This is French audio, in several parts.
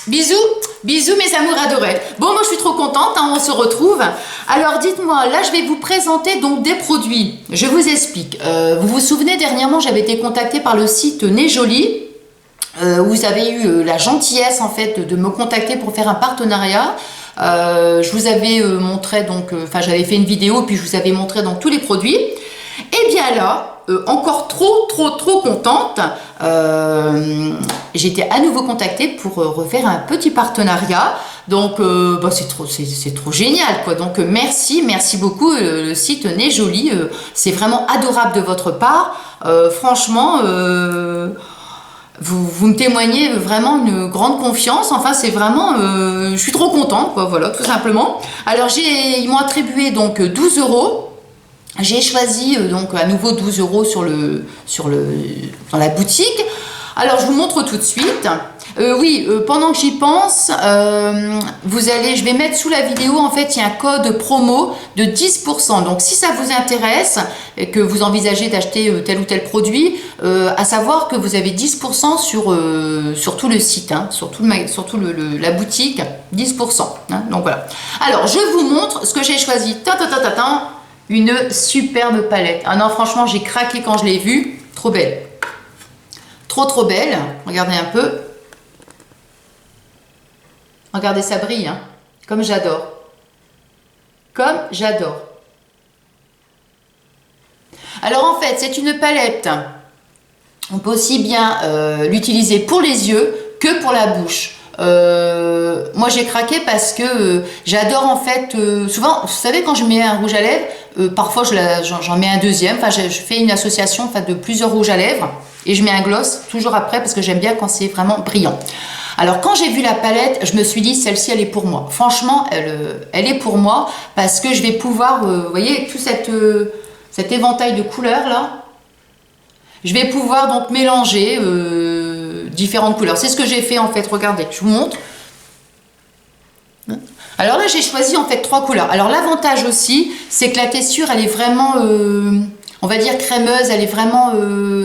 Bisous, bisous mes amours adorés. Bon, moi je suis trop contente, hein, on se retrouve. Alors dites-moi, là je vais vous présenter donc des produits. Je vous explique. Vous vous souvenez, dernièrement j'avais été contactée par le site Nez Joli. Vous avez eu la gentillesse en fait de me contacter pour faire un partenariat. Je vous avais montré donc, j'avais fait une vidéo puis je vous avais montré donc tous les produits. Et bien là, encore trop contente, j'ai été à nouveau contactée pour refaire un petit partenariat. Donc c'est trop génial quoi. Donc merci beaucoup le site Nez Joli, c'est vraiment adorable de votre part. Franchement, vous me témoignez vraiment une grande confiance. Enfin, c'est vraiment, je suis trop contente quoi. Voilà, tout simplement. Alors ils m'ont attribué donc 12 euros. J'ai choisi donc à nouveau 12 euros dans la boutique. Alors je vous montre tout de suite. Pendant que j'y pense, je vais mettre sous la vidéo, en fait, il y a un code promo de 10%. Donc si ça vous intéresse et que vous envisagez d'acheter tel ou tel produit, à savoir que vous avez 10% sur tout le site, hein, sur tout la boutique, 10%. Hein, donc voilà. Alors je vous montre ce que j'ai choisi. Une superbe palette. Ah non, franchement, j'ai craqué quand je l'ai vue. Trop belle. Trop belle. Regardez un peu. Regardez, ça brille. Hein. Comme j'adore. Comme j'adore. Alors en fait, c'est une palette. On peut aussi bien l'utiliser pour les yeux que pour la bouche. Moi j'ai craqué parce que j'adore en fait souvent, vous savez, quand je mets un rouge à lèvres, parfois j'en mets un deuxième, je fais une association de plusieurs rouges à lèvres et je mets un gloss toujours après parce que j'aime bien quand c'est vraiment brillant. Alors quand j'ai vu la palette, je me suis dit celle-ci elle est pour moi. Franchement elle est pour moi parce que je vais pouvoir, vous voyez, tout cet éventail de couleurs là, je vais pouvoir donc mélanger différentes couleurs. C'est ce que j'ai fait en fait, regardez, je vous montre. Alors là j'ai choisi en fait 3 couleurs. Alors l'avantage aussi, c'est que la texture elle est vraiment, on va dire crémeuse, elle est vraiment,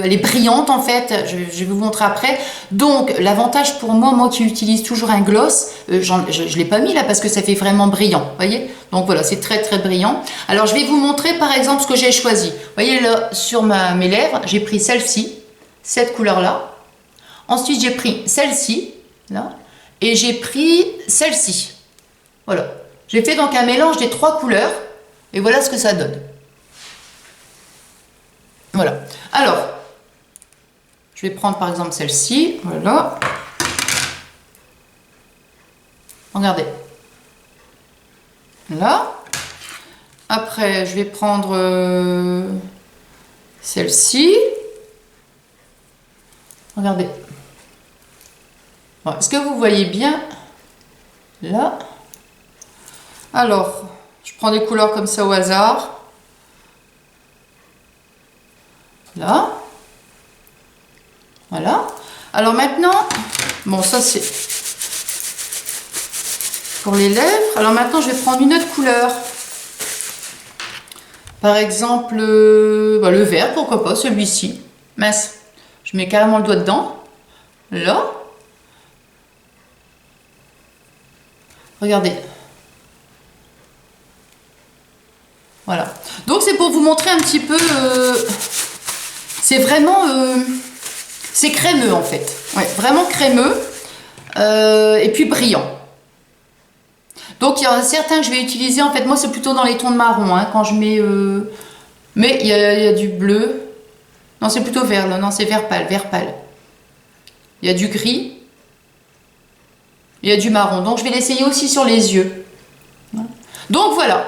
elle est brillante en fait, je vais vous montrer après. Donc l'avantage pour moi qui utilise toujours un gloss, je ne l'ai pas mis là parce que ça fait vraiment brillant, vous voyez. Donc voilà, c'est très brillant. Alors je vais vous montrer par exemple ce que j'ai choisi. Vous voyez là sur mes lèvres, j'ai pris celle-ci, cette couleur là. Ensuite, j'ai pris celle-ci, là, et j'ai pris celle-ci. Voilà. J'ai fait donc un mélange des 3 couleurs, et voilà ce que ça donne. Voilà. Alors, je vais prendre par exemple celle-ci, voilà. Regardez. Là. Après, je vais prendre celle-ci. Regardez. Est-ce que vous voyez bien là? Alors, je prends des couleurs comme ça au hasard. Là. Voilà. Alors maintenant, bon ça c'est pour les lèvres. Alors maintenant je vais prendre une autre couleur. Par exemple, le vert, pourquoi pas, celui-ci. Mince, je mets carrément le doigt dedans. Là. Regardez. Voilà. Donc c'est pour vous montrer un petit peu. C'est vraiment. C'est crémeux en fait. Ouais, vraiment crémeux. Et puis brillant. Donc il y en a certains que je vais utiliser. En fait, moi c'est plutôt dans les tons de marron. Hein, quand je mets. Mais il y a du bleu. Non, c'est plutôt vert. Là. Non, c'est vert pâle. Vert pâle. Il y a du gris. Il y a du marron. Donc je vais l'essayer aussi sur les yeux. Donc voilà.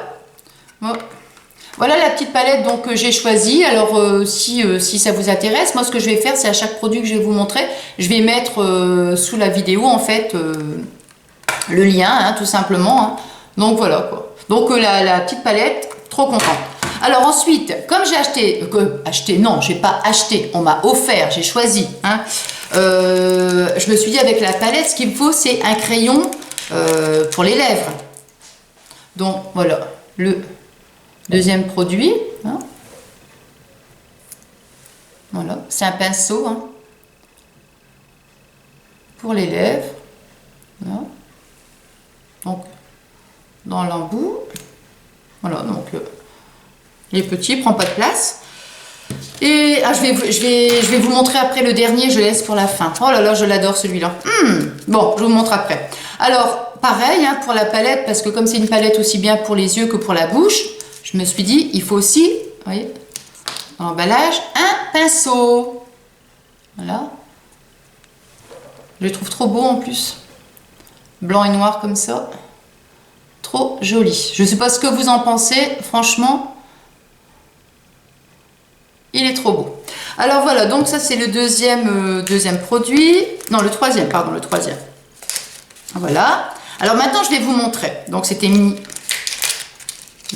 Voilà la petite palette donc, que j'ai choisie. Alors si ça vous intéresse, moi ce que je vais faire, c'est à chaque produit que je vais vous montrer, je vais mettre sous la vidéo en fait le lien, hein, tout simplement. Hein. Donc voilà quoi. Donc la petite palette, trop contente. Alors ensuite, comme j'ai acheté, non, j'ai pas acheté, on m'a offert, j'ai choisi. Hein, je me suis dit avec la palette, ce qu'il me faut, c'est un crayon pour les lèvres. Donc voilà, le deuxième produit. Hein. Voilà, c'est un pinceau hein, pour les lèvres. Hein. Donc, dans l'embout. Voilà, donc les petits, prend pas de place. Et je vais vous montrer après le dernier, je laisse pour la fin. Oh là là, je l'adore celui-là. Bon, je vous montre après. Alors, pareil hein, pour la palette, parce que comme c'est une palette aussi bien pour les yeux que pour la bouche, je me suis dit, il faut aussi, vous voyez, dans l'emballage, un pinceau. Voilà. Je le trouve trop beau en plus. Blanc et noir comme ça. Trop joli. Je ne sais pas ce que vous en pensez, franchement. Il est trop beau. Alors voilà, donc ça c'est le deuxième produit. Non, le troisième, pardon, le troisième. Voilà. Alors maintenant je vais vous montrer. Donc c'était mis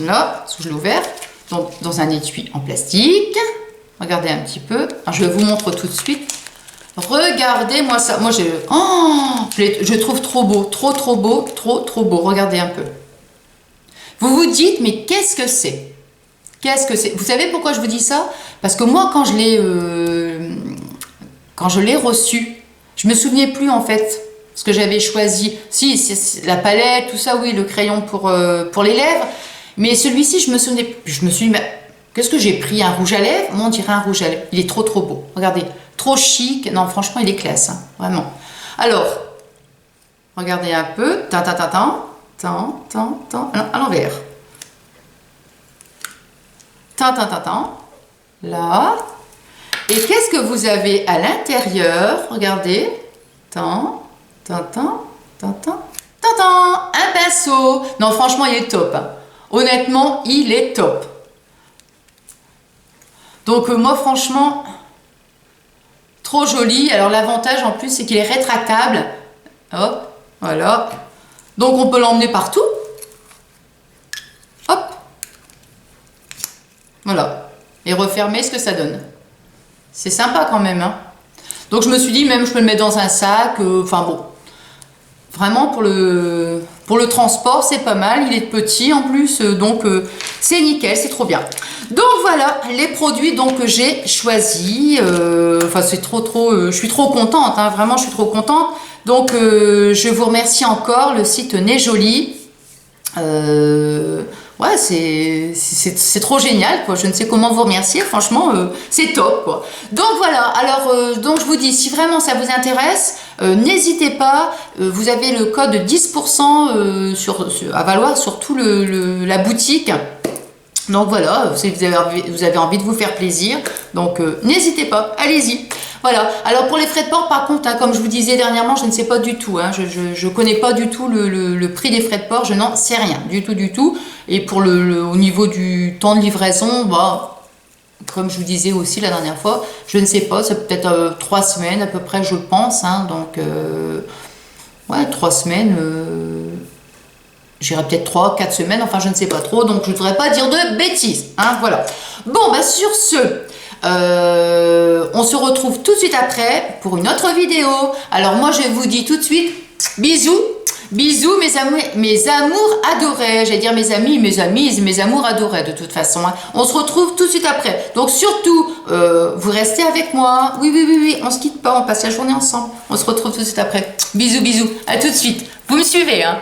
là, sous l'ouvert, donc dans un étui en plastique. Regardez un petit peu. Alors, je vous montre tout de suite. Regardez moi ça. Moi je trouve trop beau, trop beau, trop beau. Regardez un peu. Vous vous dites mais qu'est-ce que c'est? Qu'est-ce que c'est? Vous savez pourquoi je vous dis ça? Parce que moi, quand je l'ai reçu, je me souvenais plus en fait ce que j'avais choisi. Si, c'est la palette, tout ça, oui, le crayon pour les lèvres. Mais celui-ci, je me souvenais plus. Je me suis dit, mais qu'est-ce que j'ai pris? Un rouge à lèvres? Moi, on dirait un rouge à lèvres. Il est trop beau. Regardez, trop chic. Non, franchement, il est classe, hein, vraiment. Alors, regardez un peu. À l'envers. Là. Et qu'est-ce que vous avez à l'intérieur? Regardez. Un pinceau. Non, franchement, il est top. Hein. Honnêtement, il est top. Donc, moi, franchement, trop joli. Alors, l'avantage, en plus, c'est qu'il est rétractable. Hop, voilà. Donc, on peut l'emmener partout. Hop. Voilà. Et refermer ce que ça donne. C'est sympa quand même. Hein. Donc je me suis dit, même je peux le mettre dans un sac. Enfin bon. Vraiment pour le transport, c'est pas mal. Il est petit en plus. Donc c'est nickel, c'est trop bien. Donc voilà les produits donc, que j'ai choisis. Enfin c'est je suis trop contente. Hein, vraiment, je suis trop contente. Donc je vous remercie encore. Le site Nez Jolie. Ouais, c'est trop génial, quoi. Je ne sais comment vous remercier, franchement, c'est top, quoi. Donc voilà, alors, donc je vous dis, si vraiment ça vous intéresse, n'hésitez pas, vous avez le code 10% à valoir sur tout la boutique. Donc voilà, si vous avez envie de vous faire plaisir, donc n'hésitez pas, allez-y. Voilà, alors pour les frais de port par contre, hein, comme je vous disais dernièrement, je ne sais pas du tout, hein, je connais pas du tout le prix des frais de port, je n'en sais rien du tout. Et pour au niveau du temps de livraison, bah, comme je vous disais aussi la dernière fois, je ne sais pas, c'est peut-être 3 semaines à peu près je pense, hein, donc ouais 3 semaines, j'irai peut-être 3-4 semaines, enfin je ne sais pas trop, donc je ne voudrais pas dire de bêtises, hein, voilà. Bon, bah sur ce... on se retrouve tout de suite après pour une autre vidéo. Alors moi je vous dis tout de suite bisous, bisous mes amours adorés. J'allais dire mes amis, mes amours adorés de toute façon. Hein. On se retrouve tout de suite après. Donc surtout, vous restez avec moi. Oui, on se quitte pas, on passe la journée ensemble. On se retrouve tout de suite après. Bisous, bisous. À tout de suite. Vous me suivez, hein.